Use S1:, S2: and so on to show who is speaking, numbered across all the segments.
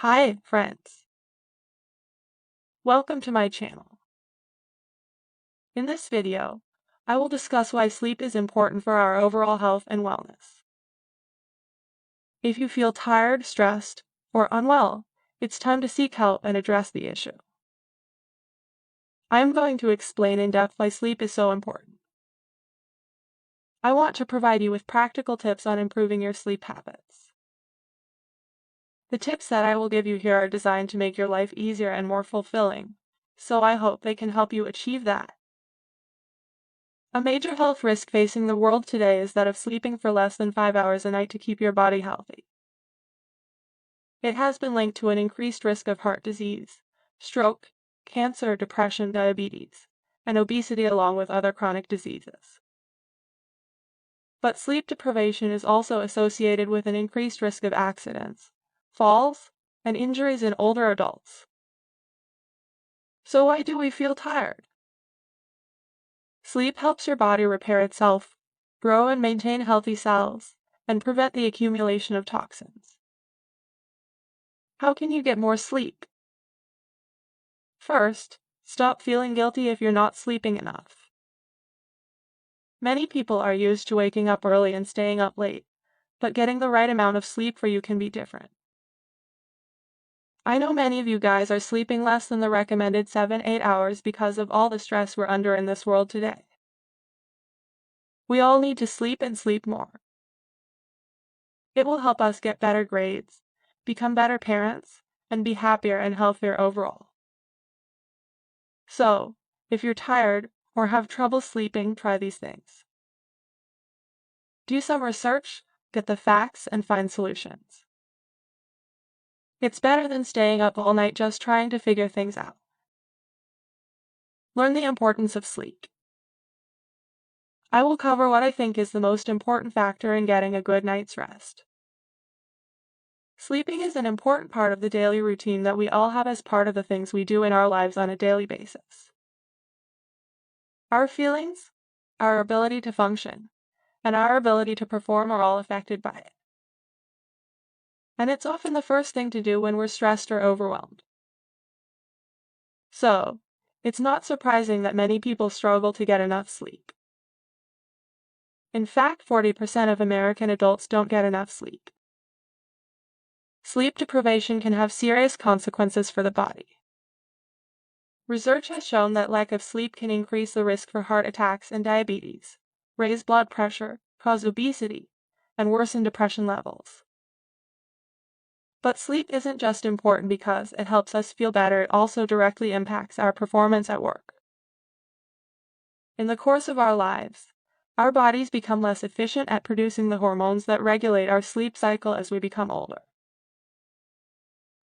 S1: Hi, friends. Welcome to my channel. In this video, I will discuss why sleep is important for our overall health and wellness. If you feel tired, stressed, or unwell, it's time to seek help and address the issue. I am going to explain in depth why sleep is so important. I want to provide you with practical tips on improving your sleep habits. The tips that I will give you here are designed to make your life easier and more fulfilling, so I hope they can help you achieve that. A major health risk facing the world today is that of sleeping for less than 5 hours a night to keep your body healthy. It has been linked to an increased risk of heart disease, stroke, cancer, depression, diabetes, and obesity along with other chronic diseases. But sleep deprivation is also associated with an increased risk of accidents, falls, and injuries in older adults. So why do we feel tired? Sleep helps your body repair itself, grow and maintain healthy cells, and prevent the accumulation of toxins. How can you get more sleep? First, stop feeling guilty if you're not sleeping enough. Many people are used to waking up early and staying up late, but getting the right amount of sleep for you can be different. I know many of you guys are sleeping less than the recommended 7-8 hours because of all the stress we're under in this world today. We all need to sleep and sleep more. It will help us get better grades, become better parents, and be happier and healthier overall. So, if you're tired or have trouble sleeping, try these things. Do some research, get the facts, and find solutions. It's better than staying up all night just trying to figure things out. Learn the importance of sleep. I will cover what I think is the most important factor in getting a good night's rest. Sleeping is an important part of the daily routine that we all have as part of the things we do in our lives on a daily basis. Our feelings, our ability to function, and our ability to perform are all affected by it. And it's often the first thing to do when we're stressed or overwhelmed. So, it's not surprising that many people struggle to get enough sleep. In fact, 40% of American adults don't get enough sleep. Sleep deprivation can have serious consequences for the body. Research has shown that lack of sleep can increase the risk for heart attacks and diabetes, raise blood pressure, cause obesity, and worsen depression levels. But sleep isn't just important because it helps us feel better, it also directly impacts our performance at work. In the course of our lives, our bodies become less efficient at producing the hormones that regulate our sleep cycle as we become older.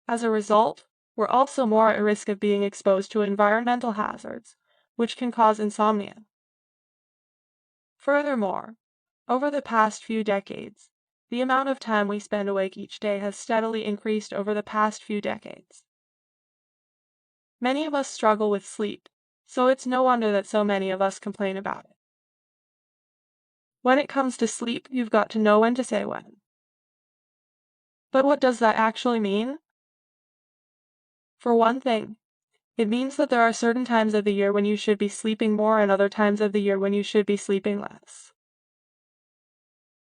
S1: As a result, we're also more at risk of being exposed to environmental hazards, which can cause insomnia. Furthermore, over the past few decades, the amount of time we spend awake each day has steadily increased over the past few decades. Many of us struggle with sleep, so it's no wonder that so many of us complain about it. When it comes to sleep, you've got to know when to say when. But what does that actually mean? For one thing, it means that there are certain times of the year when you should be sleeping more and other times of the year when you should be sleeping less.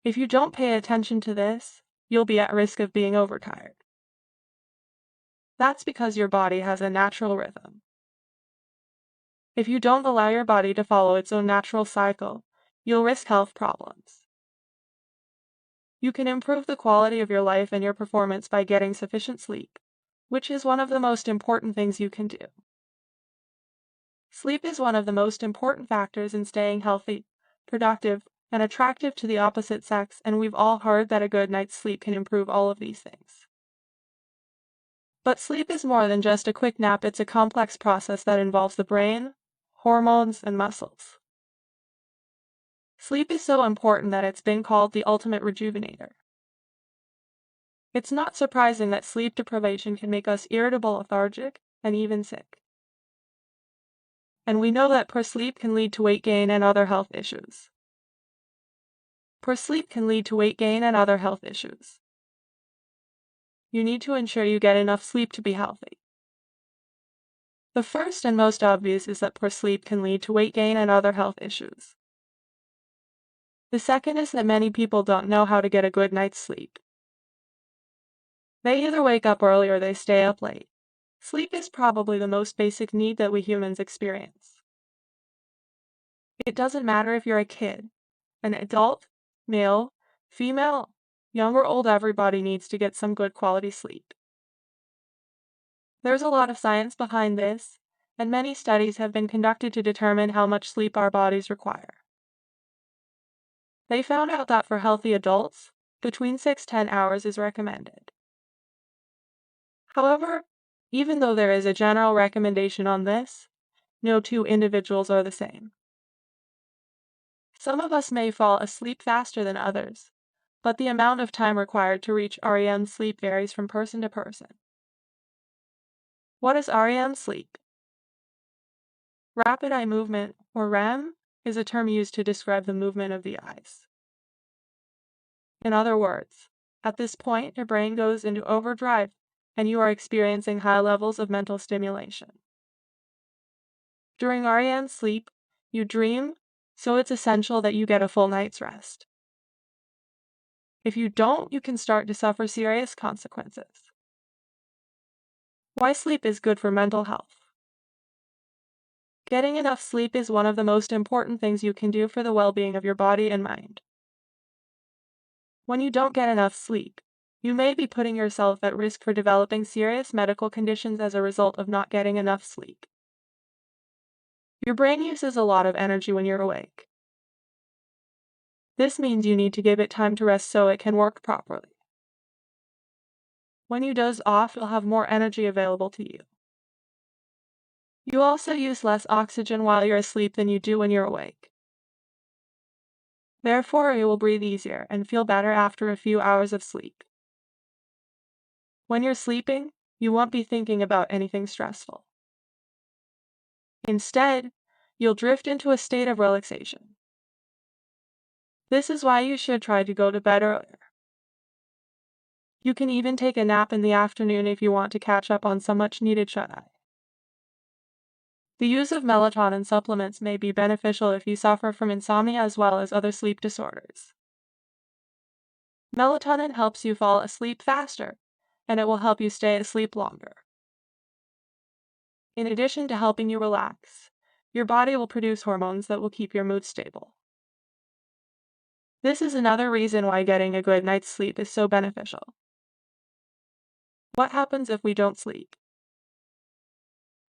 S1: If you don't pay attention to this, you'll be at risk of being overtired. That's because your body has a natural rhythm. If you don't allow your body to follow its own natural cycle, you'll risk health problems. You can improve the quality of your life and your performance by getting sufficient sleep, which is one of the most important things you can do. Sleep is one of the most important factors in staying healthy, productive, and attractive to the opposite sex, and we've all heard that a good night's sleep can improve all of these things. But sleep is more than just a quick nap, it's a complex process that involves the brain, hormones, and muscles. Sleep is so important that it's been called the ultimate rejuvenator. It's not surprising that sleep deprivation can make us irritable, lethargic, and even sick. And we know that poor sleep can lead to weight gain and other health issues. Poor sleep can lead to weight gain and other health issues. you need to ensure you get enough sleep to be healthy. The first and most obvious is that poor sleep can lead to weight gain and other health issues. The second is that many people don't know how to get a good night's sleep. They either wake up early or they stay up late. Sleep is probably the most basic need that we humans experience. It doesn't matter if you're a kid, an adult, male, female, young or old, everybody needs to get some good quality sleep. There's a lot of science behind this, and many studies have been conducted to determine how much sleep our bodies require. They found out that for healthy adults, between 6–10 hours is recommended. However, even though there is a general recommendation on this, no two individuals are the same. Some of us may fall asleep faster than others, but the amount of time required to reach REM sleep varies from person to person. What is REM sleep? Rapid eye movement, or REM, is a term used to describe the movement of the eyes. In other words, at this point, your brain goes into overdrive and you are experiencing high levels of mental stimulation. During REM sleep, you dream, so it's essential that you get a full night's rest. If you don't, you can start to suffer serious consequences. Why sleep is good for mental health. Getting enough sleep is one of the most important things you can do for the well-being of your body and mind. When you don't get enough sleep, you may be putting yourself at risk for developing serious medical conditions as a result of not getting enough sleep. Your brain uses a lot of energy when you're awake. This means you need to give it time to rest so it can work properly. When you doze off, you'll have more energy available to you. You also use less oxygen while you're asleep than you do when you're awake. Therefore, you will breathe easier and feel better after a few hours of sleep. When you're sleeping, you won't be thinking about anything stressful. Instead, you'll drift into a state of relaxation. This is why you should try to go to bed earlier. You can even take a nap in the afternoon if you want to catch up on some much-needed shut-eye. The use of melatonin supplements may be beneficial if you suffer from insomnia as well as other sleep disorders. Melatonin helps you fall asleep faster, and it will help you stay asleep longer. In addition to helping you relax, your body will produce hormones that will keep your mood stable. This is another reason why getting a good night's sleep is so beneficial. What happens if we don't sleep?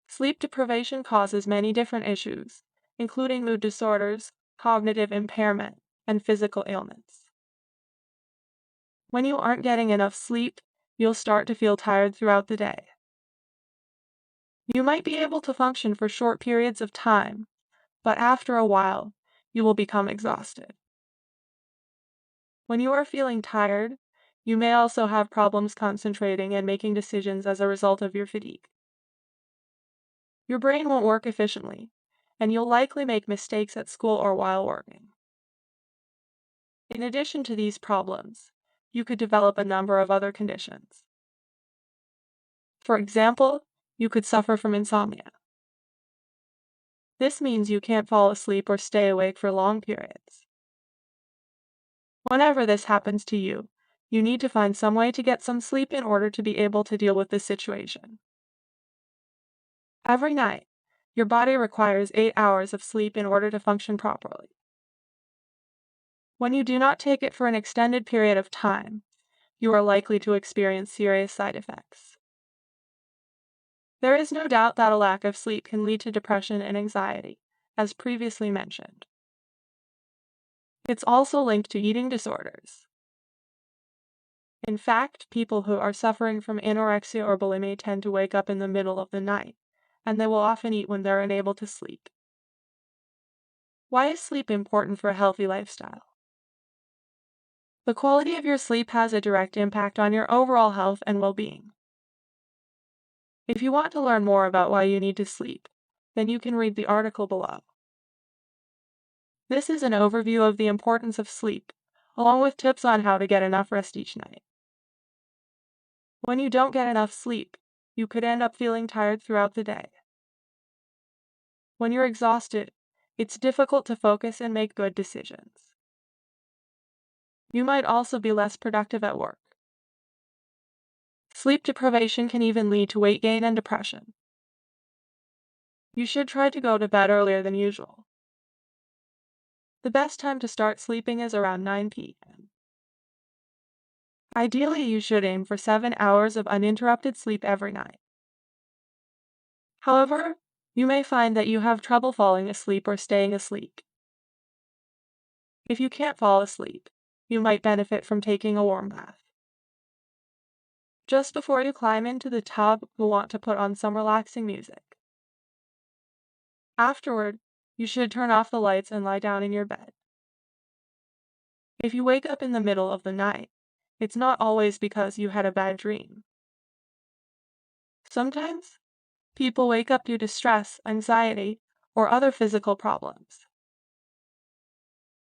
S1: Sleep deprivation causes many different issues, including mood disorders, cognitive impairment, and physical ailments. When you aren't getting enough sleep, you'll start to feel tired throughout the day. You might be able to function for short periods of time, but after a while, you will become exhausted. When you are feeling tired, you may also have problems concentrating and making decisions as a result of your fatigue. Your brain won't work efficiently, and you'll likely make mistakes at school or while working. In addition to these problems, you could develop a number of other conditions. For example, you could suffer from insomnia. This means you can't fall asleep or stay awake for long periods. Whenever this happens to you, you need to find some way to get some sleep in order to be able to deal with this situation. Every night, your body requires 8 hours of sleep in order to function properly. When you do not take it for an extended period of time, you are likely to experience serious side effects. There is no doubt that a lack of sleep can lead to depression and anxiety, as previously mentioned. It's also linked to eating disorders. In fact, people who are suffering from anorexia or bulimia tend to wake up in the middle of the night, and they will often eat when they're unable to sleep. Why is sleep important for a healthy lifestyle? The quality of your sleep has a direct impact on your overall health and well-being. If you want to learn more about why you need to sleep, then you can read the article below. This is an overview of the importance of sleep, along with tips on how to get enough rest each night. When you don't get enough sleep, you could end up feeling tired throughout the day. When you're exhausted, it's difficult to focus and make good decisions. You might also be less productive at work. Sleep deprivation can even lead to weight gain and depression. You should try to go to bed earlier than usual. The best time to start sleeping is around 9 p.m. Ideally, you should aim for 7 hours of uninterrupted sleep every night. However, you may find that you have trouble falling asleep or staying asleep. If you can't fall asleep, you might benefit from taking a warm bath. Just before you climb into the tub, you'll want to put on some relaxing music. Afterward, you should turn off the lights and lie down in your bed. If you wake up in the middle of the night, it's not always because you had a bad dream. Sometimes, people wake up due to stress, anxiety, or other physical problems.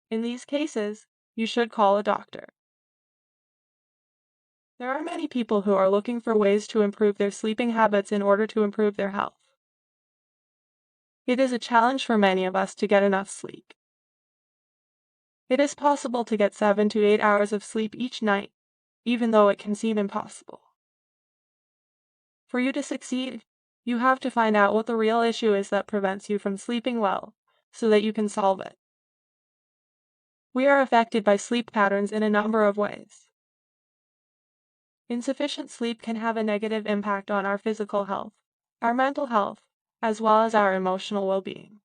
S1: In these cases, you should call a doctor. There are many people who are looking for ways to improve their sleeping habits in order to improve their health. It is a challenge for many of us to get enough sleep. It is possible to get 7 to 8 hours of sleep each night, even though it can seem impossible. For you to succeed, you have to find out what the real issue is that prevents you from sleeping well, so that you can solve it. We are affected by sleep patterns in a number of ways. Insufficient sleep can have a negative impact on our physical health, our mental health, as well as our emotional well-being.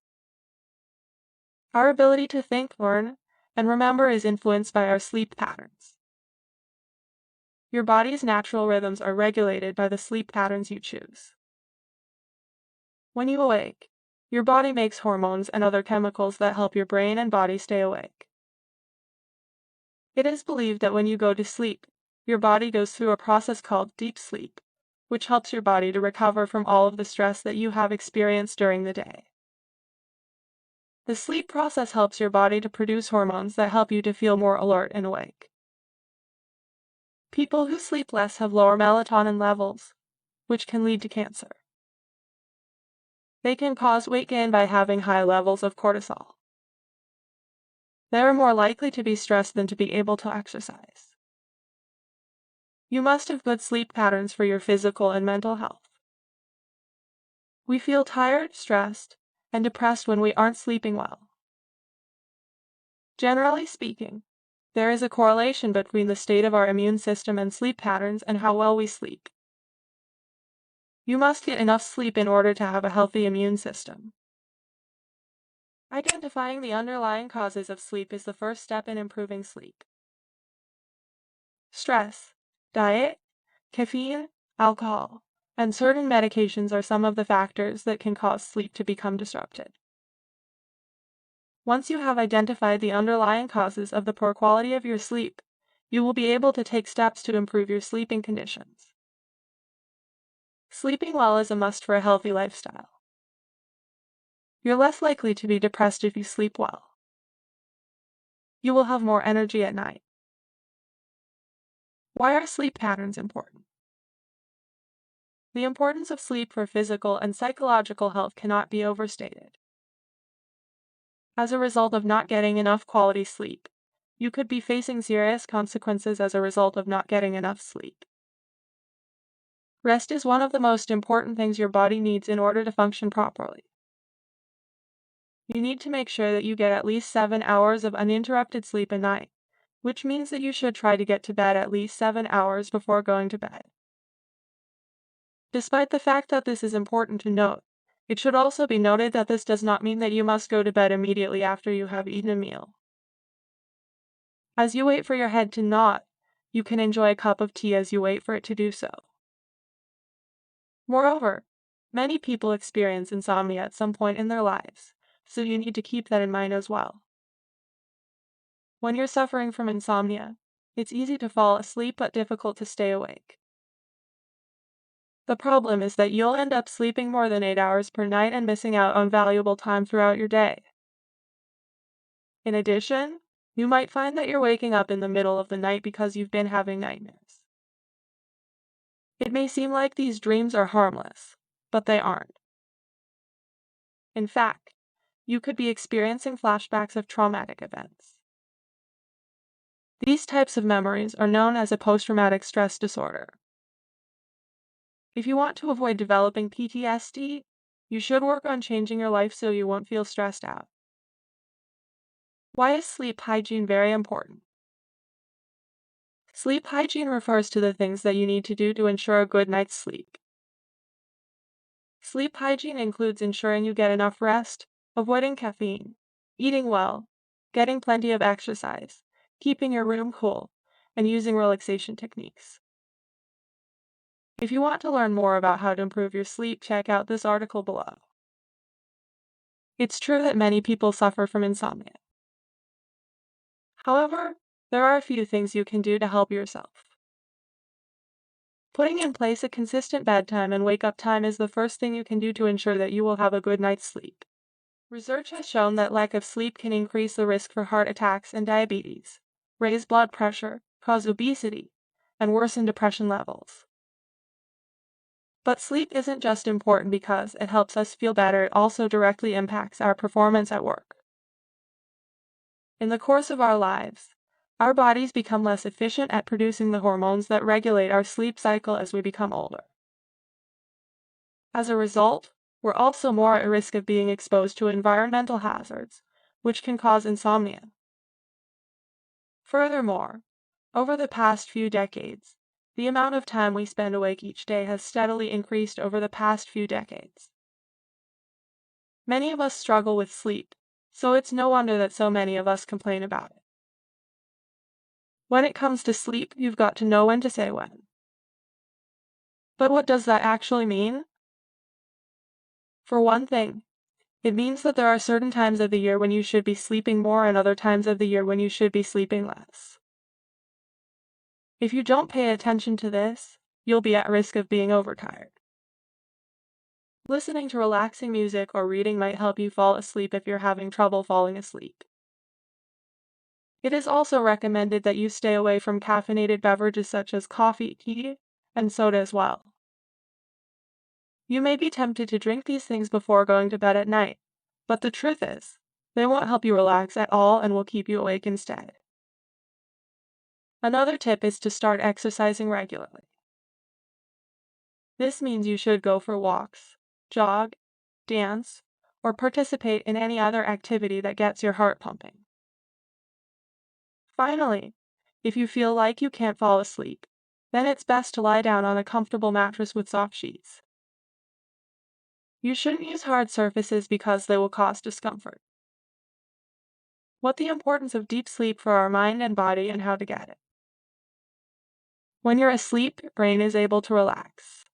S1: Our ability to think, learn, and remember is influenced by our sleep patterns. Your body's natural rhythms are regulated by the sleep patterns you choose. When you awake, your body makes hormones and other chemicals that help your brain and body stay awake. It is believed that when you go to sleep, your body goes through a process called deep sleep, which helps your body to recover from all of the stress that you have experienced during the day. The sleep process helps your body to produce hormones that help you to feel more alert and awake. People who sleep less have lower melatonin levels, which can lead to cancer. They can cause weight gain by having high levels of cortisol. They are more likely to be stressed than to be able to exercise. You must have good sleep patterns for your physical and mental health. We feel tired, stressed, and depressed when we aren't sleeping well. Generally speaking, there is a correlation between the state of our immune system and sleep patterns and how well we sleep. You must get enough sleep in order to have a healthy immune system. Identifying the underlying causes of sleep is the first step in improving sleep. Stress, diet, caffeine, alcohol, and certain medications are some of the factors that can cause sleep to become disrupted. Once you have identified the underlying causes of the poor quality of your sleep, you will be able to take steps to improve your sleeping conditions. Sleeping well is a must for a healthy lifestyle. You're less likely to be depressed if you sleep well. You will have more energy at night. Why are sleep patterns important? The importance of sleep for physical and psychological health cannot be overstated. As a result of not getting enough quality sleep, you could be facing serious consequences as a result of not getting enough sleep. Rest is one of the most important things your body needs in order to function properly. You need to make sure that you get at least 7 hours of uninterrupted sleep a night, which means that you should try to get to bed at least 7 hours before going to bed. Despite the fact that this is important to note, it should also be noted that this does not mean that you must go to bed immediately after you have eaten a meal. As you wait for your head to nod, you can enjoy a cup of tea as you wait for it to do so. Moreover, many people experience insomnia at some point in their lives, so you need to keep that in mind as well. When you're suffering from insomnia, it's easy to fall asleep but difficult to stay awake. The problem is that you'll end up sleeping more than 8 hours per night and missing out on valuable time throughout your day. In addition, you might find that you're waking up in the middle of the night because you've been having nightmares. It may seem like these dreams are harmless, but they aren't. In fact, you could be experiencing flashbacks of traumatic events. These types of memories are known as a post-traumatic stress disorder. If you want to avoid developing PTSD, you should work on changing your life so you won't feel stressed out. Why is sleep hygiene very important? Sleep hygiene refers to the things that you need to do to ensure a good night's sleep. Sleep hygiene includes ensuring you get enough rest, avoiding caffeine, eating well, getting plenty of exercise, keeping your room cool, and using relaxation techniques. If you want to learn more about how to improve your sleep, check out this article below. It's true that many people suffer from insomnia. However, there are a few things you can do to help yourself. Putting in place a consistent bedtime and wake-up time is the first thing you can do to ensure that you will have a good night's sleep. Research has shown that lack of sleep can increase the risk for heart attacks and diabetes, raise blood pressure, cause obesity, and worsen depression levels. But sleep isn't just important because it helps us feel better, it also directly impacts our performance at work. In the course of our lives, our bodies become less efficient at producing the hormones that regulate our sleep cycle as we become older. As a result, we're also more at risk of being exposed to environmental hazards, which can cause insomnia. Furthermore, over the past few decades, the amount of time we spend awake each day has steadily increased over the past few decades. Many of us struggle with sleep, so it's no wonder that so many of us complain about it. When it comes to sleep, you've got to know when to say when. But what does that actually mean? For one thing, it means that there are certain times of the year when you should be sleeping more and other times of the year when you should be sleeping less. If you don't pay attention to this, you'll be at risk of being overtired. Listening to relaxing music or reading might help you fall asleep if you're having trouble falling asleep. It is also recommended that you stay away from caffeinated beverages such as coffee, tea, and soda as well. You may be tempted to drink these things before going to bed at night, but the truth is, they won't help you relax at all and will keep you awake instead. Another tip is to start exercising regularly. This means you should go for walks, jog, dance, or participate in any other activity that gets your heart pumping. Finally, if you feel like you can't fall asleep, then it's best to lie down on a comfortable mattress with soft sheets. You shouldn't use hard surfaces because they will cause discomfort. What the importance of deep sleep for our mind and body and how to get it. When you're asleep, your brain is able to relax.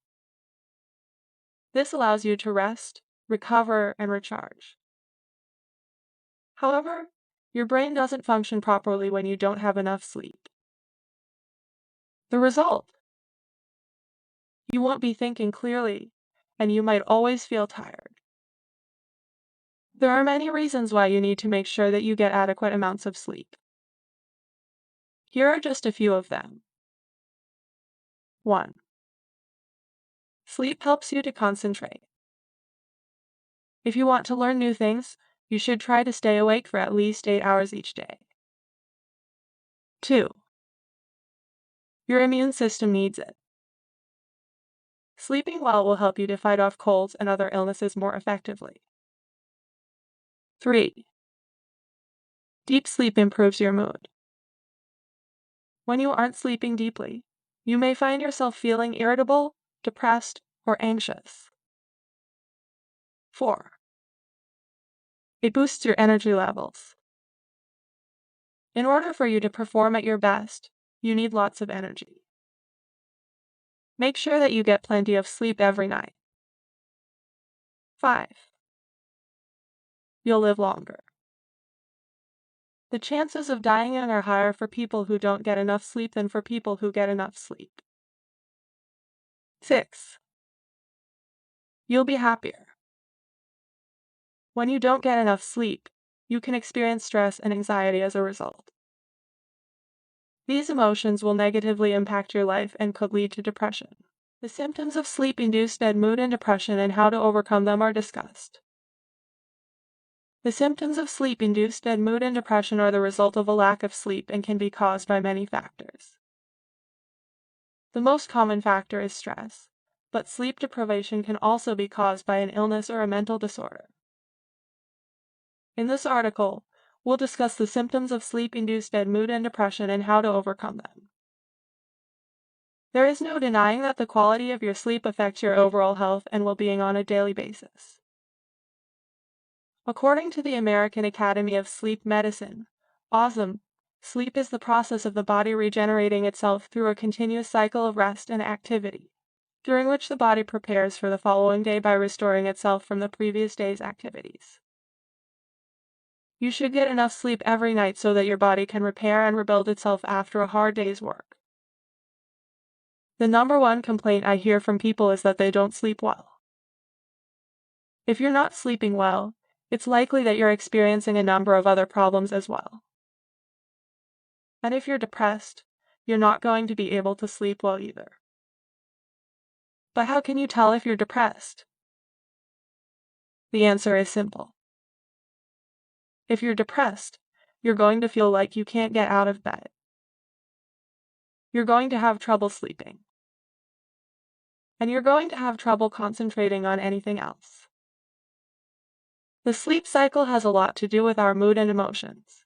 S1: This allows you to rest, recover, and recharge. However, your brain doesn't function properly when you don't have enough sleep. The result? You won't be thinking clearly, and you might always feel tired. There are many reasons why you need to make sure that you get adequate amounts of sleep. Here are just a few of them. 1. Sleep helps you to concentrate. If you want to learn new things, you should try to stay awake for at least 8 hours each day. 2. Your immune system needs it. Sleeping well will help you to fight off colds and other illnesses more effectively. 3. Deep sleep improves your mood. When you aren't sleeping deeply, you may find yourself feeling irritable, depressed, or anxious. 4. It boosts your energy levels. In order for you to perform at your best, you need lots of energy. Make sure that you get plenty of sleep every night. 5. You'll live longer. The chances of dying young are higher for people who don't get enough sleep than for people who get enough sleep. 6. You'll be happier. When you don't get enough sleep, you can experience stress and anxiety as a result. These emotions will negatively impact your life and could lead to depression. The symptoms of sleep-induced bad mood and depression and how to overcome them are discussed. The symptoms of sleep-induced bad mood and depression are the result of a lack of sleep and can be caused by many factors. The most common factor is stress, but sleep deprivation can also be caused by an illness or a mental disorder. In this article, we'll discuss the symptoms of sleep-induced bad mood and depression and how to overcome them. There is no denying that the quality of your sleep affects your overall health and well-being on a daily basis. According to the American Academy of Sleep Medicine, ASM, sleep is the process of the body regenerating itself through a continuous cycle of rest and activity, during which the body prepares for the following day by restoring itself from the previous day's activities. You should get enough sleep every night so that your body can repair and rebuild itself after a hard day's work. The number one complaint I hear from people is that they don't sleep well. If you're not sleeping well, it's likely that you're experiencing a number of other problems as well. And if you're depressed, you're not going to be able to sleep well either. But how can you tell if you're depressed? The answer is simple. If you're depressed, you're going to feel like you can't get out of bed. You're going to have trouble sleeping. And you're going to have trouble concentrating on anything else. The sleep cycle has a lot to do with our mood and emotions.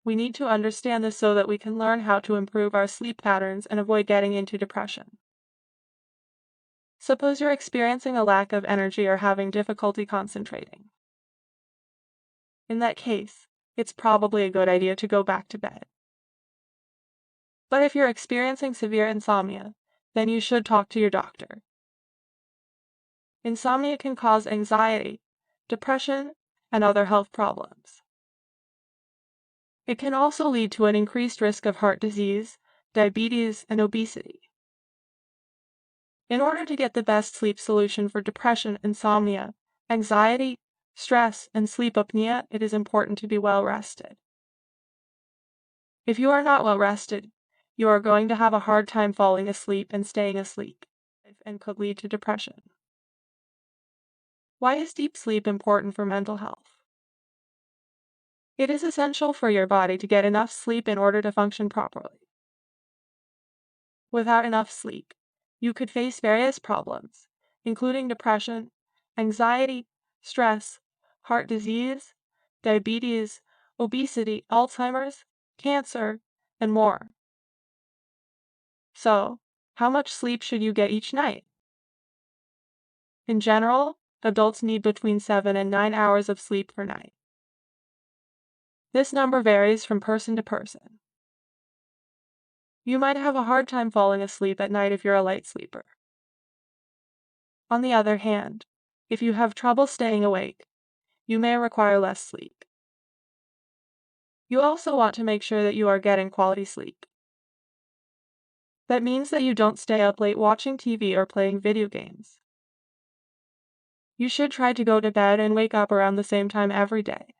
S1: We need to understand this so that we can learn how to improve our sleep patterns and avoid getting into depression. Suppose you're experiencing a lack of energy or having difficulty concentrating. In that case, it's probably a good idea to go back to bed. But if you're experiencing severe insomnia, then you should talk to your doctor. Insomnia can cause anxiety, depression, and other health problems. It can also lead to an increased risk of heart disease, diabetes, and obesity. In order to get the best sleep solution for depression, insomnia, anxiety, stress, and sleep apnea, it is important to be well rested. If you are not well rested, you are going to have a hard time falling asleep and staying asleep, and could lead to depression. Why is deep sleep important for mental health? It is essential for your body to get enough sleep in order to function properly. Without enough sleep, you could face various problems, including depression, anxiety, stress, heart disease, diabetes, obesity, Alzheimer's, cancer, and more. So, how much sleep should you get each night? In general, adults need between 7 and 9 hours of sleep per night. This number varies from person to person. You might have a hard time falling asleep at night if you're a light sleeper. On the other hand, if you have trouble staying awake, you may require less sleep. You also want to make sure that you are getting quality sleep. That means that you don't stay up late watching TV or playing video games. You should try to go to bed and wake up around the same time every day.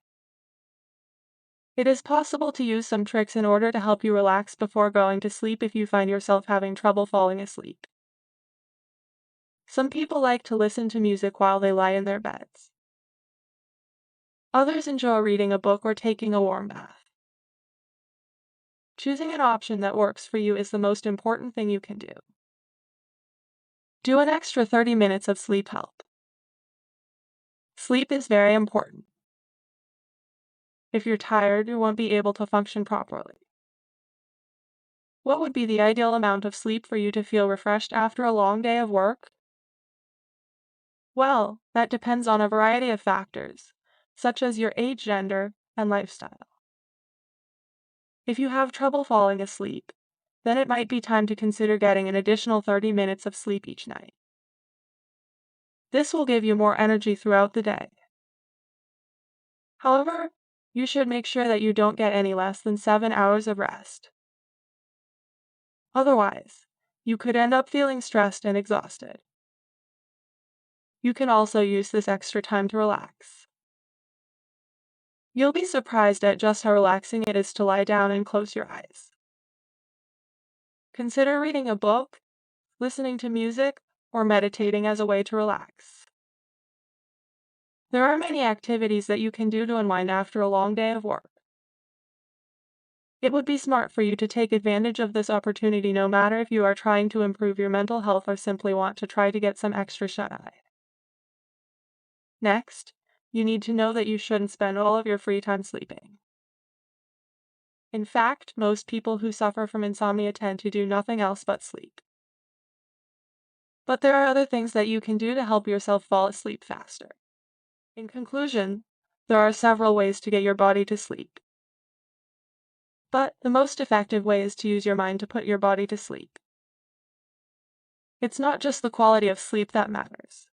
S1: It is possible to use some tricks in order to help you relax before going to sleep if you find yourself having trouble falling asleep. Some people like to listen to music while they lie in their beds. Others enjoy reading a book or taking a warm bath. Choosing an option that works for you is the most important thing you can do. Do an extra 30 minutes of sleep help. Sleep is very important. If you're tired, you won't be able to function properly. What would be the ideal amount of sleep for you to feel refreshed after a long day of work? Well, that depends on a variety of factors, such as your age, gender, and lifestyle. If you have trouble falling asleep, then it might be time to consider getting an additional 30 minutes of sleep each night. This will give you more energy throughout the day. However, you should make sure that you don't get any less than 7 hours of rest. Otherwise, you could end up feeling stressed and exhausted. You can also use this extra time to relax. You'll be surprised at just how relaxing it is to lie down and close your eyes. Consider reading a book, listening to music, or meditating as a way to relax. There are many activities that you can do to unwind after a long day of work. It would be smart for you to take advantage of this opportunity no matter if you are trying to improve your mental health or simply want to try to get some extra shut-eye. Next, you need to know that you shouldn't spend all of your free time sleeping. In fact, most people who suffer from insomnia tend to do nothing else but sleep. But there are other things that you can do to help yourself fall asleep faster. In conclusion, there are several ways to get your body to sleep. But the most effective way is to use your mind to put your body to sleep. It's not just the quality of sleep that matters.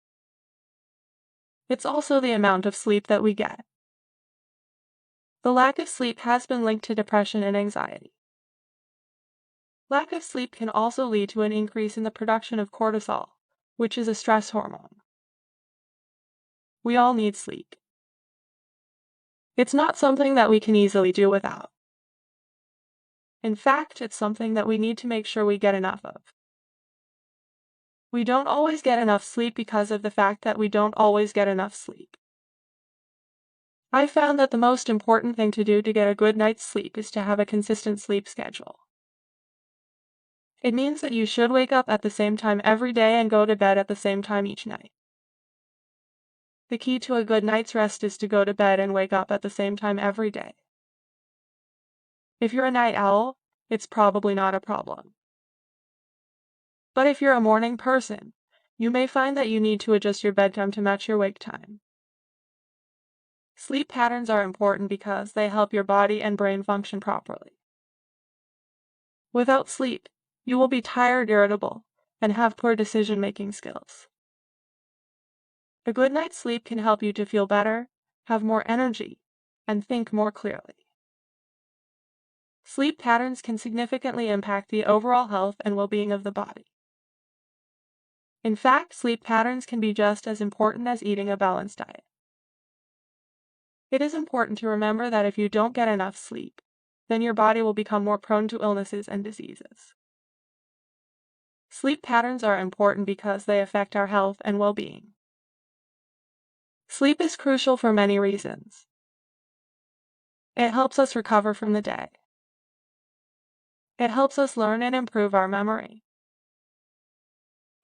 S1: It's also the amount of sleep that we get. The lack of sleep has been linked to depression and anxiety. Lack of sleep can also lead to an increase in the production of cortisol, which is a stress hormone. We all need sleep. It's not something that we can easily do without. In fact, it's something that we need to make sure we get enough of. We don't always get enough sleep because of the fact that we don't always get enough sleep. I found that the most important thing to do to get a good night's sleep is to have a consistent sleep schedule. It means that you should wake up at the same time every day and go to bed at the same time each night. The key to a good night's rest is to go to bed and wake up at the same time every day. If you're a night owl, it's probably not a problem. But if you're a morning person, you may find that you need to adjust your bedtime to match your wake time. Sleep patterns are important because they help your body and brain function properly. Without sleep, you will be tired, irritable, and have poor decision-making skills. A good night's sleep can help you to feel better, have more energy, and think more clearly. Sleep patterns can significantly impact the overall health and well-being of the body. In fact, sleep patterns can be just as important as eating a balanced diet. It is important to remember that if you don't get enough sleep, then your body will become more prone to illnesses and diseases. Sleep patterns are important because they affect our health and well-being. Sleep is crucial for many reasons. It helps us recover from the day. It helps us learn and improve our memory.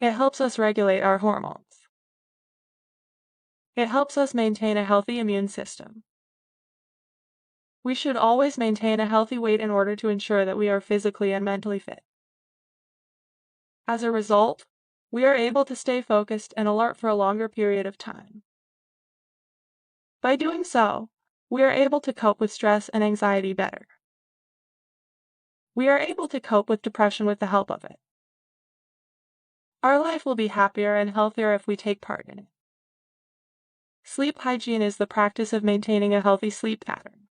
S1: It helps us regulate our hormones. It helps us maintain a healthy immune system. We should always maintain a healthy weight in order to ensure that we are physically and mentally fit. As a result, we are able to stay focused and alert for a longer period of time. By doing so, we are able to cope with stress and anxiety better. We are able to cope with depression with the help of it. Our life will be happier and healthier if we take part in it. Sleep hygiene is the practice of maintaining a healthy sleep pattern.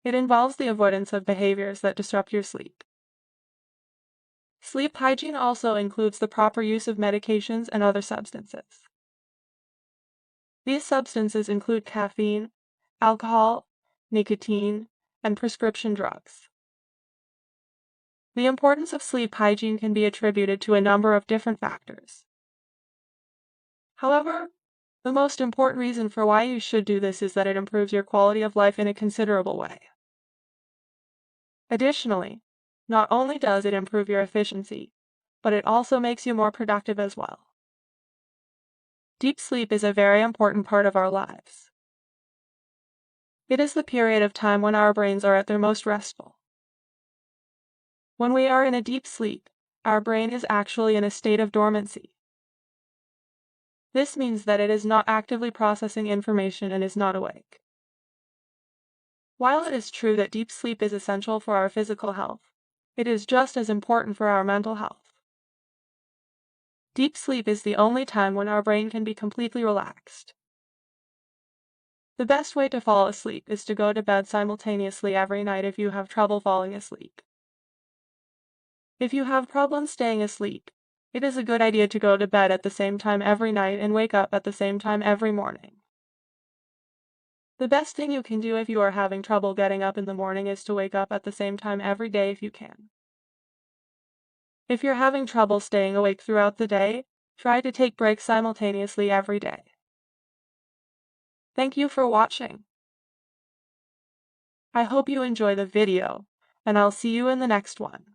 S1: It involves the avoidance of behaviors that disrupt your sleep. Sleep hygiene also includes the proper use of medications and other substances. These substances include caffeine, alcohol, nicotine, and prescription drugs. The importance of sleep hygiene can be attributed to a number of different factors. However, the most important reason for why you should do this is that it improves your quality of life in a considerable way. Additionally, not only does it improve your efficiency, but it also makes you more productive as well. Deep sleep is a very important part of our lives. It is the period of time when our brains are at their most restful. When we are in a deep sleep, our brain is actually in a state of dormancy. This means that it is not actively processing information and is not awake. While it is true that deep sleep is essential for our physical health, it is just as important for our mental health. Deep sleep is the only time when our brain can be completely relaxed. The best way to fall asleep is to go to bed simultaneously every night if you have trouble falling asleep. If you have problems staying asleep, it is a good idea to go to bed at the same time every night and wake up at the same time every morning. The best thing you can do if you are having trouble getting up in the morning is to wake up at the same time every day if you can. If you're having trouble staying awake throughout the day, try to take breaks simultaneously every day. Thank you for watching. I hope you enjoy the video, and I'll see you in the next one.